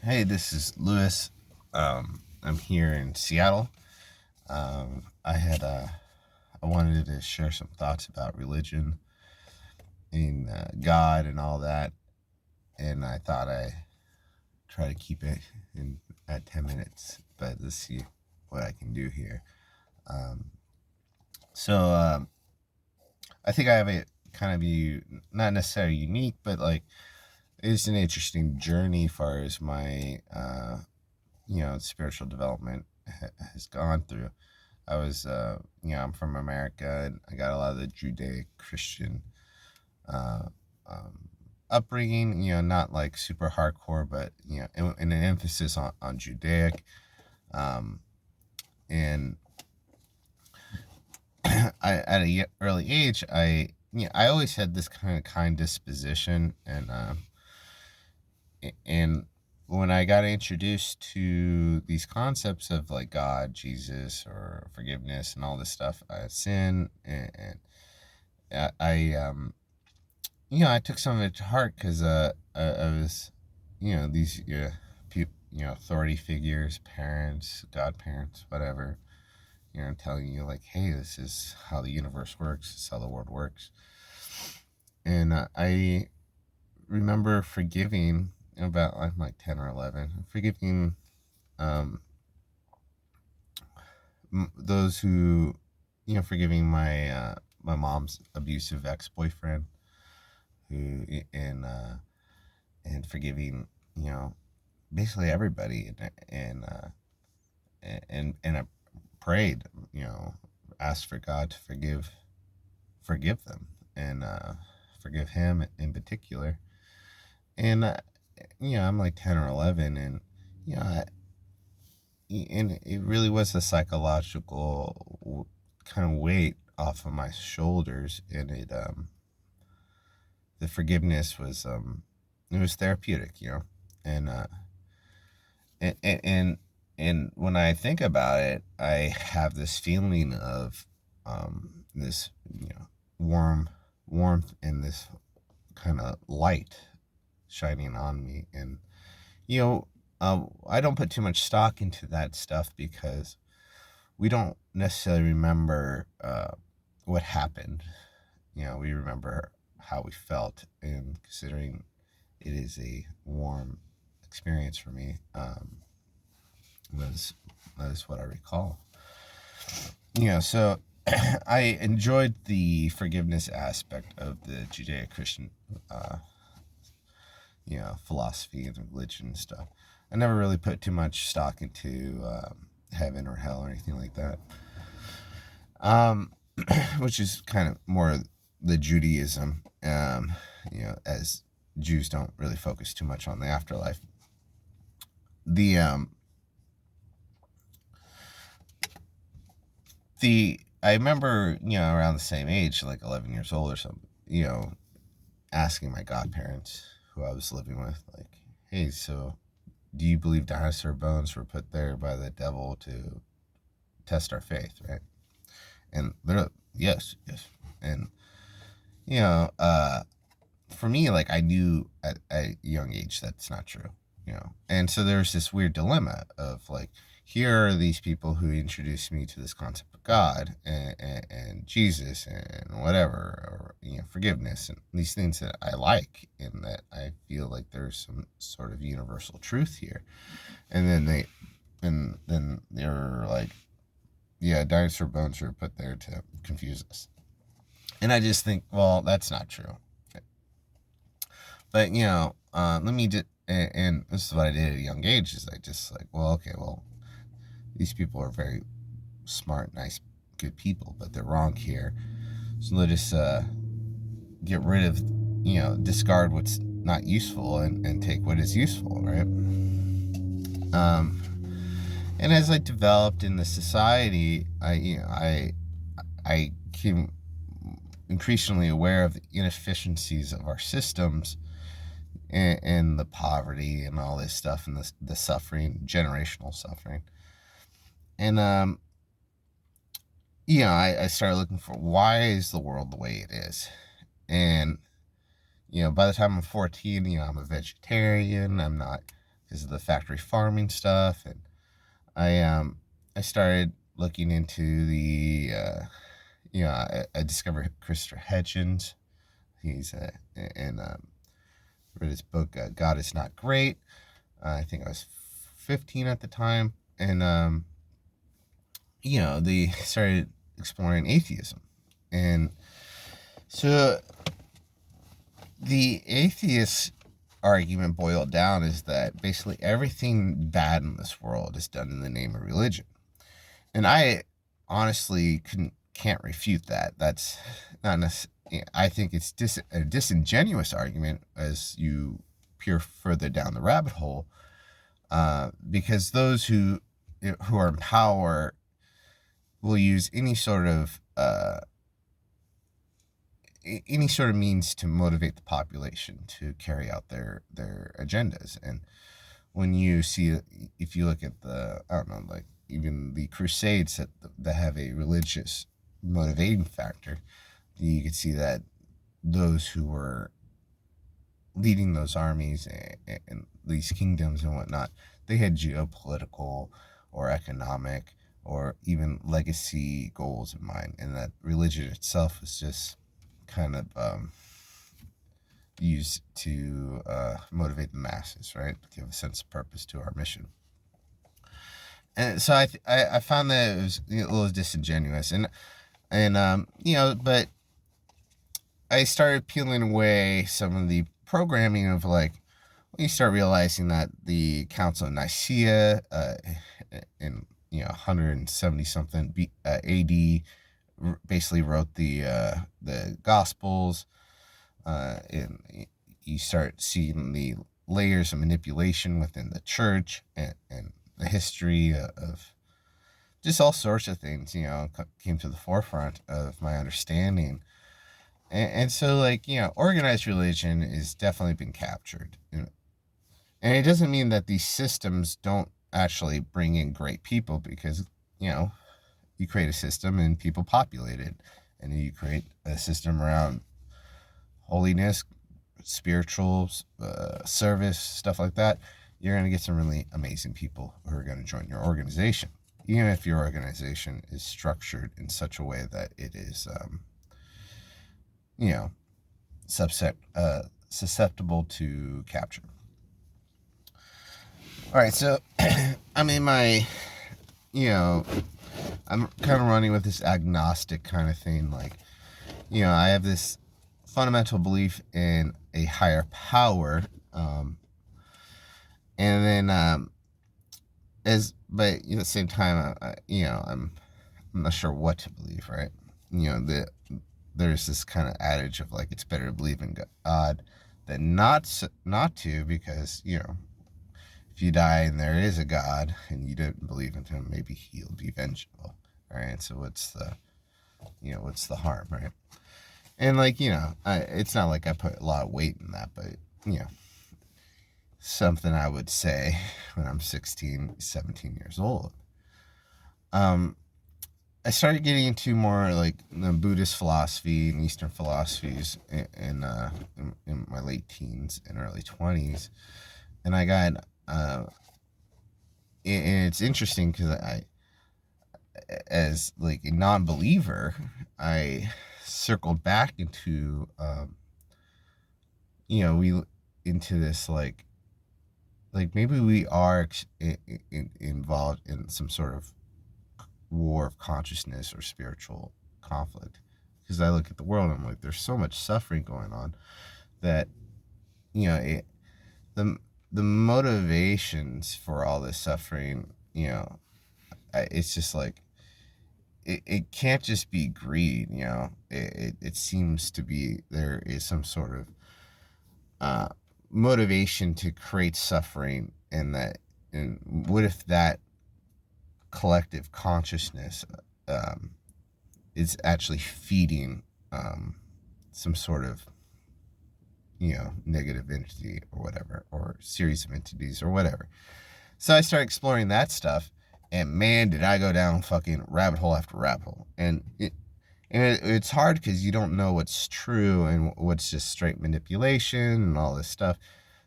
Hey, this is Lewis. I'm here in Seattle. I wanted to share some thoughts about religion and God and all that, and I thought I try to keep it in at 10 minutes, but let's see what I can do here. Um, so I think I have a kind of not necessarily unique, but like it's an interesting journey as far as my spiritual development has gone through. I'm from America, and I got a lot of the Judaic Christian uh, um, upbringing. Not like super hardcore, but and an emphasis on Judaic. Um, and at a early age, I always had this kind of kind disposition, and when I got introduced to these concepts of like God, Jesus, or forgiveness, and all this stuff, sin, and I took some of it to heart because I was, these authority figures, parents, godparents, whatever, telling you like, hey, this is how the universe works, this is how the world works, and I remember forgiving about I'm like 10 or 11, forgiving um, those who, forgiving my mom's abusive ex boyfriend, who and forgiving basically everybody, and I prayed, asked for God to forgive them, and forgive him in particular, and I'm like 10 or 11, and you know I, and it really was a psychological kind of weight off of my shoulders, and the forgiveness was it was therapeutic, and and and when I think about it, I have this feeling of this warmth and this kind of light shining on me, and you know I don't put too much stock into that stuff because we don't necessarily remember what happened. We remember how we felt, and considering it is a warm experience for me, was that is what I recall. So I enjoyed the forgiveness aspect of the Judeo-Christian, philosophy and religion and stuff. I never really put too much stock into heaven or hell or anything like that, um, which is kind of more the Judaism, as Jews don't really focus too much on the afterlife. The I remember, around the same age, like 11 years old or something, asking my godparents, who I was living with, like, hey, so do you believe dinosaur bones were put there by the devil to test our faith, right? And they're like, yes, yes. And, you know, uh, for me, like, I knew at a young age that's not true, And so there's this weird dilemma of like, here are these people who introduced me to this concept of God, and Jesus and whatever, or forgiveness, and these things that I like, and that I feel like there's some sort of universal truth here. And then they're like, yeah, dinosaur bones were put there to confuse us. And I just think, well, that's not true. But let me just, and this is what I did at a young age, is I just like, well, okay, well, these people are very smart, nice, good people, but they're wrong here. So let us get rid of, discard what's not useful, and take what is useful, right? Um, and as I developed in the society, I became increasingly aware of the inefficiencies of our systems, and the poverty and all this stuff, and the suffering, generational suffering. And I started looking for, why is the world the way it is. And by the time I'm 14, I'm a vegetarian. I'm not because of the factory farming stuff. And I started looking into the I discovered Christopher Hitchens. He's and read his book God Is Not Great. I think I was 15 at the time, and they started exploring atheism. And so the atheist argument boiled down is that basically everything bad in this world is done in the name of religion. And I honestly can't refute that. That's not necessarily, I think it's a disingenuous argument as you peer further down the rabbit hole, because those who are in power will use any sort of means to motivate the population to carry out their agendas. And when you see, if you look at like even the Crusades that have a religious motivating factor, you can see that those who were leading those armies and these kingdoms and whatnot, they had geopolitical or economic or even legacy goals in mind, and that religion itself was just kind of used to motivate the masses, right? Give a sense of purpose to our mission. And so I found that it was a little disingenuous, and but I started peeling away some of the programming of when you start realizing that the Council of Nicaea in 170 something AD basically wrote the Gospels, and you start seeing the layers of manipulation within the church and the history of just all sorts of things, came to the forefront of my understanding. And so, organized religion has definitely been captured. And it doesn't mean that these systems don't actually bring in great people, because, you create a system and people populate it. And you create a system around holiness, spiritual service, stuff like that. You're going to get some really amazing people who are going to join your organization, even if your organization is structured in such a way that it is, susceptible to capture. All right, so I'm in my, I'm kind of running with this agnostic kind of thing. I have this fundamental belief in a higher power, and then but at the same time, I'm not sure what to believe, right? There's this kind of adage of it's better to believe in God than not to, because if you die and there is a God and you didn't believe in him, maybe he'll be vengeful, right? So what's the harm, right? And it's not like I put a lot of weight in that, but something I would say when I'm 16, 17 years old. I started getting into more the Buddhist philosophy and Eastern philosophies in my late teens and early 20s, and I got and it's interesting because as a non-believer, I circled back into into this maybe we are involved in some sort of war of consciousness or spiritual conflict, because I look at the world and I'm there's so much suffering going on that the motivations for all this suffering, it's just it can't just be greed. It seems to be there is some sort of motivation to create suffering, and what if that collective consciousness is actually feeding some sort of negative entity or whatever, or series of entities or whatever. So I started exploring that stuff, and man, did I go down fucking rabbit hole after rabbit hole. And it's hard because you don't know what's true and what's just straight manipulation and all this stuff.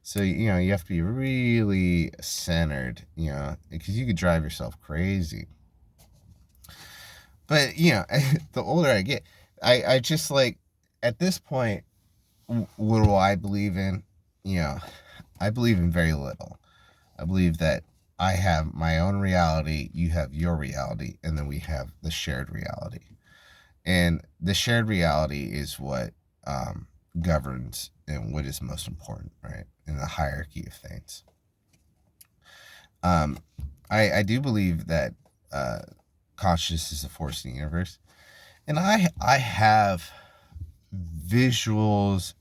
So, you have to be really centered, because you could drive yourself crazy. But, the older I get, I just like, at this point, what do I believe in? I believe in very little. I believe that I have my own reality, you have your reality, and then we have the shared reality. And the shared reality is what governs and what is most important, right? In the hierarchy of things. Um, I do believe that consciousness is a force in the universe, and I have visuals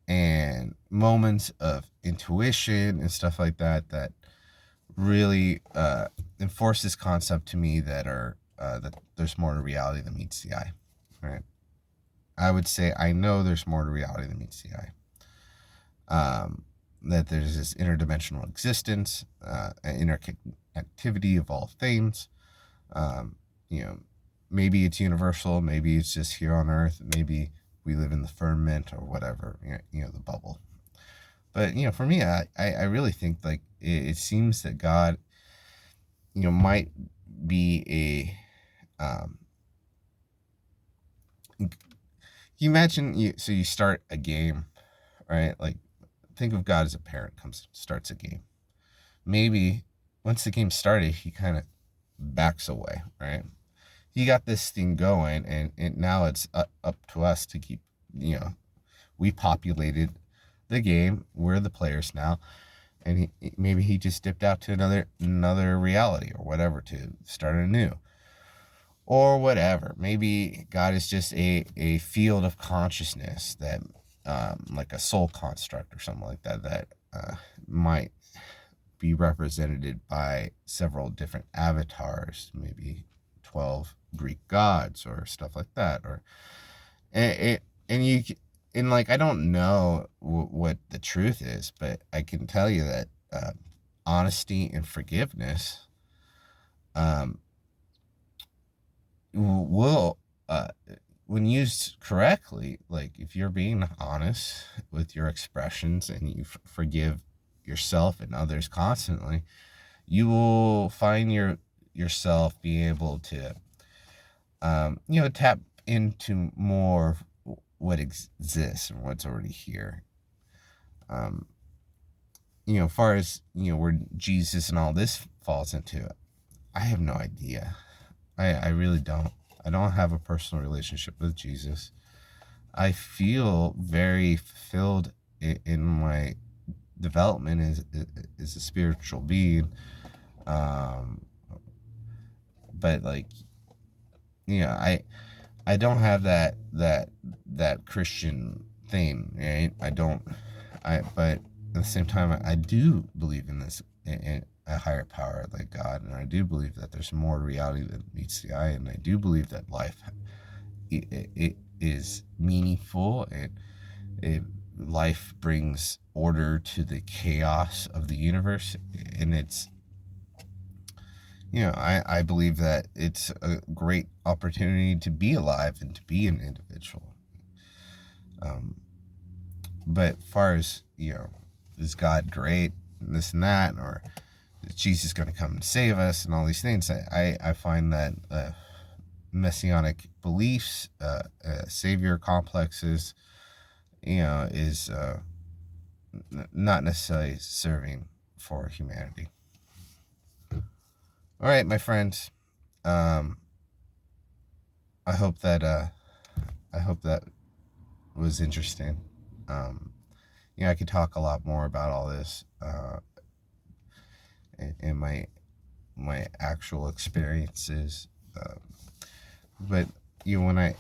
and moments of intuition and stuff like that that really enforce this concept to me that there's more to reality than meets the eye, right? I would say I know there's more to reality than meets the eye. That there's this interdimensional existence, interactivity of all things. Um, you know, maybe it's universal, maybe it's just here on Earth, maybe we live in the firmament or whatever, the bubble. But for me, I really think like it seems that God, might be um, you imagine you start a game, right? Like think of God as a parent starts a game. Maybe once the game started, he kind of backs away, right? He got this thing going, and now it's up to us to keep, we populated the game. We're the players now, and maybe he just dipped out to another reality or whatever to start anew. Or whatever. Maybe God is just a field of consciousness that, like a soul construct or something like that, that might be represented by several different avatars, maybe 12 Greek gods or stuff like that. Or and you and like I don't know what the truth is, but I can tell you that honesty and forgiveness um, will when used correctly, like if you're being honest with your expressions and you forgive yourself and others constantly, you will find yourself being able to tap into more what exists and what's already here. um as far as where Jesus and all this falls into, I have no idea. I really don't. I don't have a personal relationship with Jesus. I feel very fulfilled in my development as a spiritual being. Um, but like, I don't have that Christian thing, right? I don't. But at the same time, I do believe in this in a higher power like God, and I do believe that there's more to reality than meets the eye, and I do believe that life it is meaningful, and life brings order to the chaos of the universe, and it's I believe that it's a great opportunity to be alive and to be an individual. Um, but far as is God great and this and that, or is Jesus going to come and save us and all these things, I find that messianic beliefs, savior complexes, is not necessarily serving for humanity. All right, my friends. Um, I hope that was interesting. Um, I could talk a lot more about all this in my actual experiences, but when I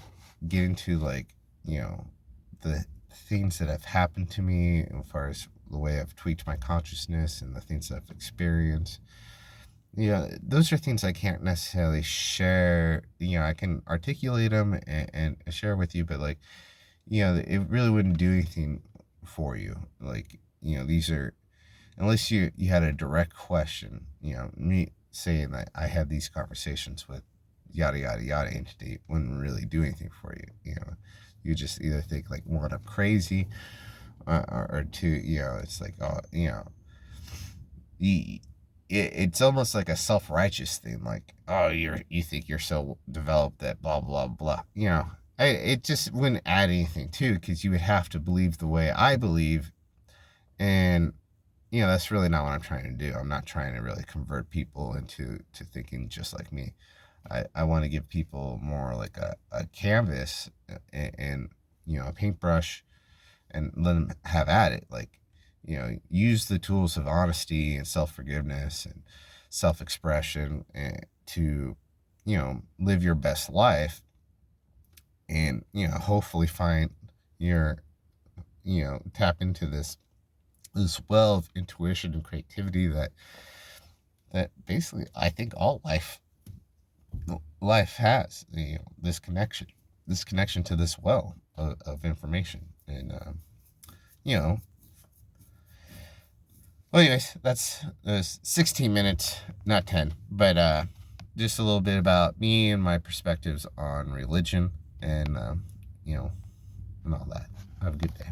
get into like the things that have happened to me as far as the way I've tweaked my consciousness and the things that I've experienced, those are things I can't necessarily share. I can articulate them and share with you, but like, it really wouldn't do anything for you. Like, these are, unless you had a direct question, me saying that I had these conversations with yada yada yada entity wouldn't really do anything for you. You just either think like, one, I'm crazy, or two, it's like, oh, you, it's almost like a self-righteous thing, like, oh, you think you're so developed that blah blah blah, it just wouldn't add anything to, because you would have to believe the way I believe. And that's really not what I'm trying to do. I'm not trying to really convert people into thinking just like me. I want to give people more like a canvas, and a paintbrush, and let them have at it. Like, use the tools of honesty and self-forgiveness and self-expression, to, live your best life, and, hopefully find your, tap into this well of intuition and creativity that basically I think all life has, this connection to this well of information. And you know well, anyways, that's 16 minutes, not 10, but just a little bit about me and my perspectives on religion, and you know and all that. Have a good day.